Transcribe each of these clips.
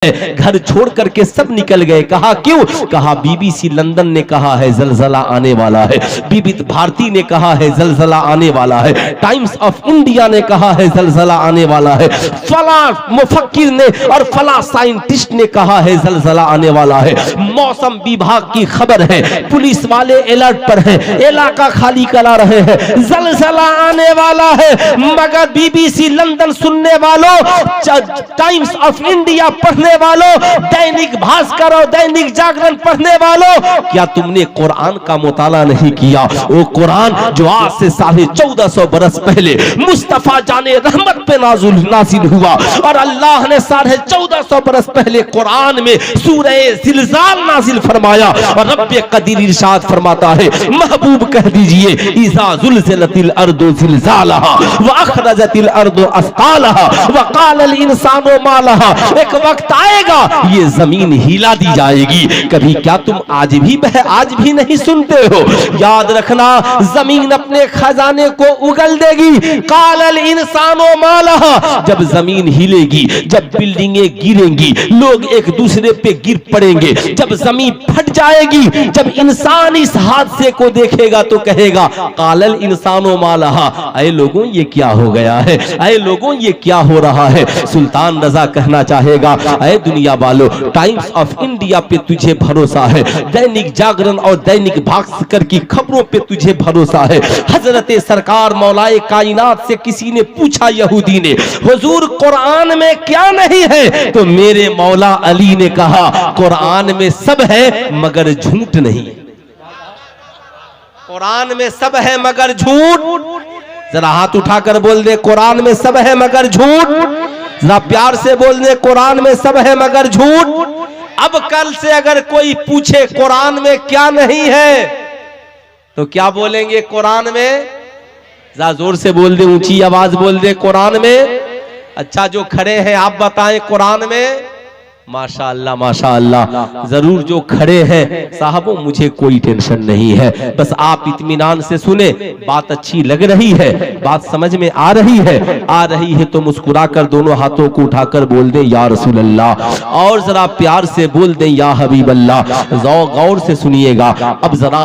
घर छोड़ करके सब निकल गए। कहा क्यों? कहा बीबीसी लंदन ने कहा है जलजला आने वाला है, बीबी भारती ने कहा है जलजला आने वाला है, टाइम्स ऑफ इंडिया ने कहा है जलजला आने वाला है, फला मुफक्किर ने और फला साइंटिस्ट ने कहा है जलजला आने वाला है, मौसम विभाग की खबर है, पुलिस वाले अलर्ट पर हैं, इलाका खाली करा रहे हैं, जलजला आने वाला है। मगर बीबीसी लंदन सुनने वालों, टाइम्स ऑफ इंडिया पढ़ने वालों, दैनिक भास्कर और दैनिक जागरण पढ़ने वालों, क्या तुमने कुरान का मुताला नहीं किया? वो कुरान जो आज से 1450 बरस पहले मुस्तफा जाने रहमत पे नाजिल हुआ, और अल्लाह ने 1450 बरस पहले कुरान में सूरह जिलजाल नाजिल फरमाया, और रब्बे कदीर इरशाद फरमाता है, महबूब कह दीजिए, इज़ा ज़ुलज़िलतिल अर्दु ज़िलज़ालहा व अखरजतिल अर्दु अस्क़ालहा व क़ालल इंसानु मा लहा। एक वक्त आएगा ये जमीन हिला दी जाएगी। कभी क्या तुम आज भी नहीं सुनते हो? याद रखना, जमीन अपने खजाने को उगल देगी। कालल इंसानो मालहा, जब जमीन हिलेगी, जब बिल्डिंगें गिरेंगी, लोग एक दूसरे पे गिर पड़ेंगे, जब जमीन फट जाएगी, जब इंसान इस हादसे को देखेगा तो कहेगा कालल इंसानो मालहा, अरे लोगों ये क्या हो गया है, अरे लोगों ये क्या हो रहा है। सुल्तान रजा कहना चाहेगा, अरे दुनिया वालों, टाइम्स ऑफ इंडिया पे तुझे भरोसा है, दैनिक जागरण और दैनिक भास्कर की खबरों पे तुझे भरोसा है। हजरत सरकार मौलाए कायनात से किसी ने पूछा, यहूदी ने, हुजूर कुरान में क्या नहीं है? तो मेरे मौला अली ने कहा, कुरान में सब है मगर झूठ नहीं। कुरान में सब है मगर झूठ। जरा हाथ उठाकर बोल दे, कुरान में सब है मगर झूठ। जरा प्यार से बोल दे, कुरान में सब है मगर झूठ। अब कल से अगर कोई पूछे कुरान में क्या नहीं है, तो क्या बोलेंगे? कुरान में। जरा जोर से बोल दे, ऊंची आवाज बोल दे, कुरान में। अच्छा, जो खड़े हैं आप बताएं, कुरान में। माशाअल्लाह माशाअल्लाह, जरूर जो खड़े हैं साहबों, मुझे कोई टेंशन नहीं है, बस आप इत्मीनान से सुने। बात अच्छी लग रही है, बात समझ में आ रही है तो मुस्कुराकर दोनों हाथों को उठाकर बोल दें या रसूल अल्लाह, और जरा प्यार से बोल दें या हबीब अल्लाह। गौर से सुनिएगा। अब जरा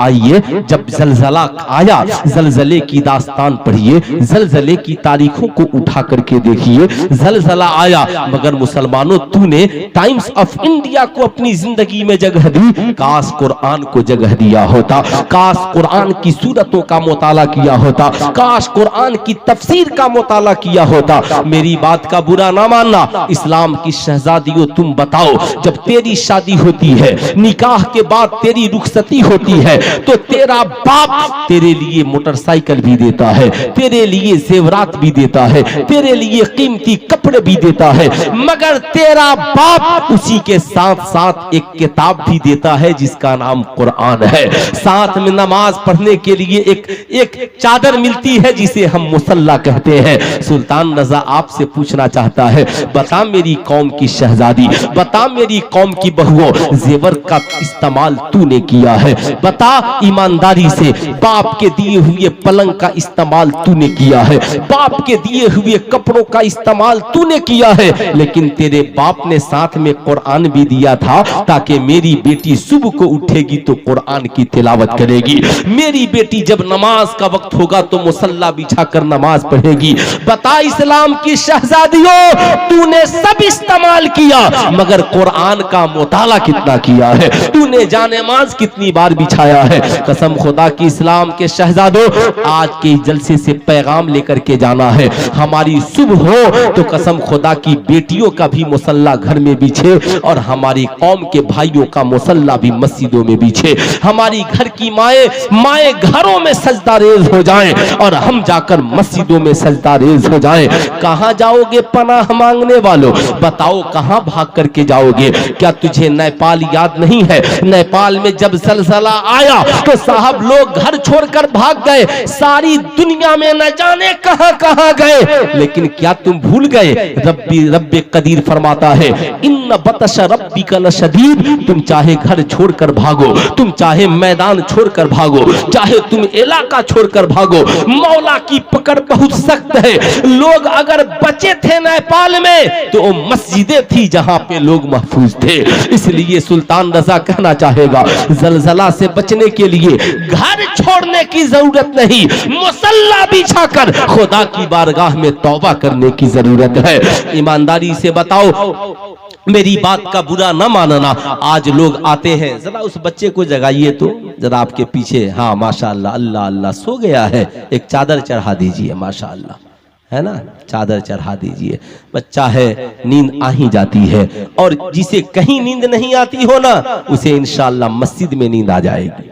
आइए, जब जलजला आया, जलजले की दास्तान पढ़िए, जलजले की तारीखों को उठा करके देखिए। जलजला आया, मगर मुसलमानों, तूने टाइम्स ऑफ इंडिया को अपनी जिंदगी में जगह दी, काश कुरान को जगह दिया होता, काश कुरान की सूरतों का मुताला किया होता, काश कुरान की तफसीर का मुताला किया होता। मेरी बात का बुरा ना मानना, इस्लाम की शहजादियों, तुम बताओ, जब तेरी शादी होती है, निकाह के बाद तेरी रुखसती होती है, तो तेरा बाप तेरे लिए मोटरसाइकिल भी देता है, तेरे लिए जेवरात भी देता है, तेरे लिए कीमती कपड़े भी देता है, मगर तेरा बाप उसी के साथ साथ एक किताब भी देता है जिसका नाम कुरान है। साथ में नमाज पढ़ने के लिए एक चादर मिलती है जिसे हम मुसल्ला कहते हैं। सुल्तान रजा आपसे पूछना चाहता है, बता मेरी कौम की शहजादी, बता मेरी कौम की बहुओं, जेवर का इस्तेमाल तूने किया है? बता ईमानदारी से, बाप के दिए हुए पलंग का इस्तेमाल तूने किया है, बाप के दिए हुए कपड़ों का इस्तेमाल तूने किया है, लेकिन तेरे बाप ने साथ में कुरान भी दिया था, ताकि मेरी बेटी सुबह को उठेगी तो कुरान की तिलावत करेगी, मेरी बेटी जब नमाज का वक्त होगा तो मुसल्ला बिछाकर नमाज पढ़ेगी। बता इस्लाम की शहजादियों, तूने सब इस्तेमाल किया, मगर कुरान का मुताला कितना किया है? तूने जानेमाज कितनी बार बिछाया है? कसम खुदा की इस्लाम के शहजादों, आज के जलसे से पैगाम लेकर के जाना है। हमारी सुबह हो तो कसम खुदा की बेटियों का भी मुसल्ला घर में बिछे, और हमारी कौम के भाइयों का मुसल्ला भी मस्जिदों में बिछे। हमारी घर की माए घरों में सजदारेज हो जाएं, और हम जाकर मस्जिदों में सजदारेज हो जाएं। कहां जाओगे पनाह मांगने वालों? बताओ कहां भाग करके जाओगे? क्या तुझे नेपाल याद नहीं है? नेपाल में जब जलजला आया तो साहब लोग घर छोड़कर भाग गए, सारी दुनिया में न जाने कहां कहां गए, लेकिन क्या तुम भूल गए? रब्बे कदीर फरमाता है, इन्न बतश रब्बिका लशदीद। तुम चाहे घर छोड़कर भागो, तुम चाहे मैदान छोड़कर भागो, चाहे तुम इलाका छोड़कर भागो, मौला की पकड़ बहुत सख्त है। लोग अगर बचे थे नेपाल में तो वो मस्जिदें थी जहां पे लोग महफूज थे। इसलिए सुल्तान रजा कहना चाहेगा, जलजला से बचने के लिए घर छोड़ने की जरूरत नहीं, मुसल्ला बिछाकर खुदा की बारगाह में तौबा करने की जरूरत है। ईमानदारी से बताओ, मेरी बात का बुरा न मानना। आज लोग आते हैं, जरा उस बच्चे को जगाइए तो, जरा आपके पीछे, हाँ माशाअल्लाह, अल्लाह अल्लाह, सो गया है, एक चादर चढ़ा दीजिए, माशाअल्लाह, है ना, चादर चढ़ा दीजिए। बच्चा है, नींद आ ही जाती है, और जिसे कहीं नींद नहीं आती हो ना, उसे इंशाअल्लाह मस्जिद में नींद आ जाएगी,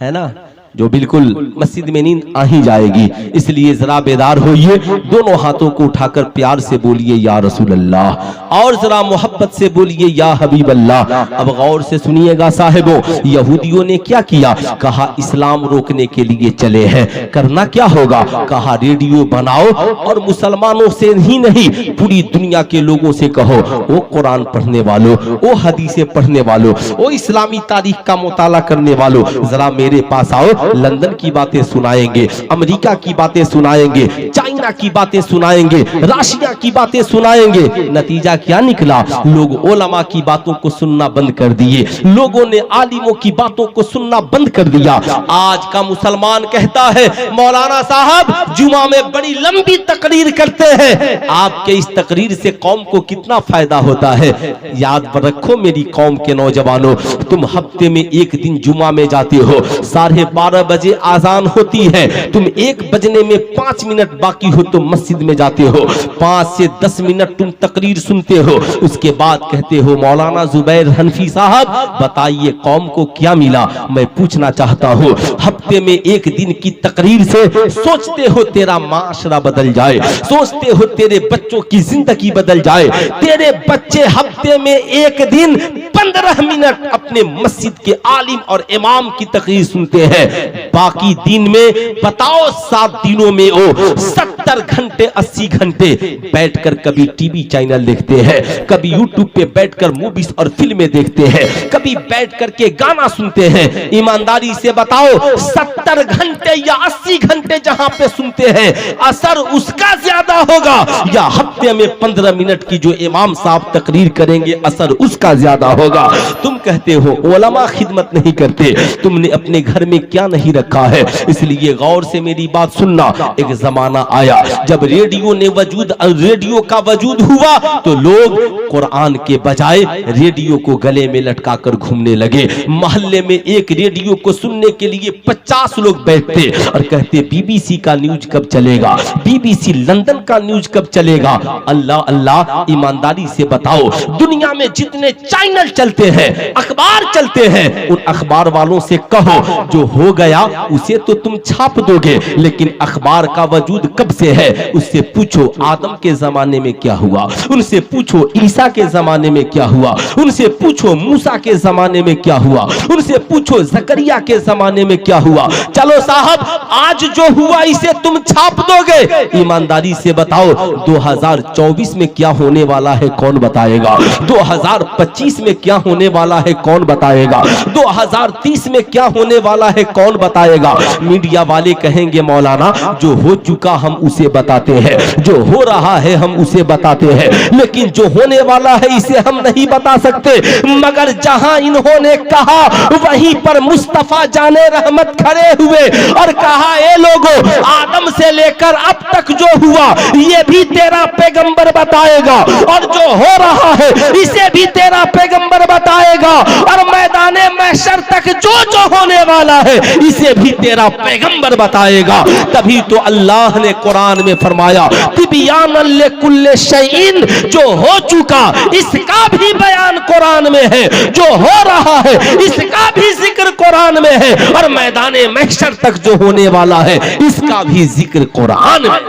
है ना, जो बिल्कुल मस्जिद में नींद आ ही जाएगी। इसलिए जरा बेदार होइए, दोनों हाथों को उठाकर प्यार से बोलिए या रसूल अल्लाह, और जरा मोहब्बत से बोलिए या हबीब अल्लाह। अब गौर से सुनिएगा साहिबों, यहूदियों ने क्या किया? कहा इस्लाम रोकने के लिए चले हैं, करना क्या होगा? कहा रेडियो बनाओ और मुसलमानों से ही नहीं, पूरी दुनिया के लोगों से कहो, वो कुरान पढ़ने वालों, वो हदीसें पढ़ने वालों, वो इस्लामी तारीख का मुताला करने वालों, जरा मेरे पास आओ, लंदन की बातें सुनाएंगे, अमेरिका की बातें सुनाएंगे, चाइना की बातें सुनाएंगे, रशिया की बातें सुनाएंगे। नतीजा क्या निकला? लोग उलमा की बातों को सुनना बंद कर दिए, लोगों ने आलिमों की बातों को सुनना बंद कर दिया। आज का मुसलमान कहता है, मौलाना साहब जुमा में बड़ी लंबी तकरीर करते हैं, आपके इस तकरीर से कौम को कितना फायदा होता है? याद रखो मेरी कौम के नौजवानों, तुम हफ्ते में एक दिन जुमा में जाते हो, 12:30 बजे आजान होती है, तुम 1 बजने में 5 मिनट बाकी हो तो मस्जिद में जाते हो, 5 से 10 मिनट तुम तकरीर सुनते हो, उसके बाद कहते हो मौलाना जुबैर हनफी साहब बताइए कौम को क्या मिला? मैं पूछना चाहता हूँ, हफ्ते में 1 दिन की तकरीर से सोचते हो तेरा माशरा बदल जाए, सोचते हो तेरे बच्चों की जिंदगी बदल जाए? तेरे बच्चे हफ्ते में 1 दिन 15 मिनट अपने मस्जिद के आलिम और इमाम की तकरीर सुनते हैं, बाकी दिन में बताओ 7 दिनों में वो 70 घंटे 80 घंटे बैठकर कभी टीवी चैनल देखते हैं, कभी यूट्यूब पे बैठकर मूवीज और फिल्में देखते हैं, कभी बैठकर के गाना सुनते हैं। ईमानदारी से बताओ 70 घंटे या 80 घंटे जहां पे सुनते हैं, असर उसका ज्यादा होगा या हफ्ते में 15 मिनट की जो इमाम साहब तकरीर करेंगे असर उसका ज्यादा होगा? तुम कहते हो उलमा खिदमत नहीं करते, तुमने अपने घर में क्या नहीं रखा है? इसलिए गौर से मेरी बात सुनना, एक जमाना आया जब रेडियो का वजूद हुआ तो लोग कुरान के बजाय रेडियो को गले में लटकाकर घूमने लगे। मोहल्ले में एक रेडियो को सुनने के लिए 50 लोग बैठते और कहते बीबीसी का न्यूज कब चलेगा, बीबीसी लंदन का न्यूज कब चलेगा? अल्लाह अल्लाह, ईमानदारी से बताओ दुनिया में जितने चैनल चलते हैं, अखबार चलते हैं, उन अखबार वालों से कहो जो हो गया उसे तो तुम छाप दोगे, लेकिन अखबार का वजूद कब से है? उससे पूछो आदम के जमाने में क्या हुआ, उनसे पूछो ईसा के जमाने में क्या हुआ, उनसे पूछो मूसा के जमाने में क्या हुआ, उनसे पूछो जकरिया के जमाने में क्या हुआ। चलो साहब आज जो हुआ इसे तुम छाप दोगे? ईमानदारी से बताओ 2024 में क्या होने वाला है कौन बताएगा? 2025 में क्या होने वाला है कौन बताएगा? 2030 में क्या होने वाला है कौन बताएगा? मीडिया वाले कहेंगे मौलाना जो हो चुका हम उसे बताते हैं, जो हो रहा है हम उसे बताते हैं, लेकिन जो होने वाला है इसे हम नहीं बता सकते। मगर जहां इन्होंने कहा वहीं पर मुस्तफा जाने रहमत खड़े हुए और कहा ए लोगों, आदम से लेकर अब तक जो हुआ ये भी तेरा पैगंबर बताएगा, और जो हो रहा है इसे भी तेरा पैगंबर बताएगा, और मैदाने महशर तक जो जो होने वाला है इसे भी तेरा पैगंबर बताएगा। तभी तो अल्लाह ने कुरान में फरमाया तिबियानन लिकुल्लि शैइन, जो हो चुका इसका भी बयान कुरान में है, जो हो रहा है इसका भी जिक्र कुरान में है, और मैदाने महशर तक जो होने वाला है इसका भी जिक्र कुरान में।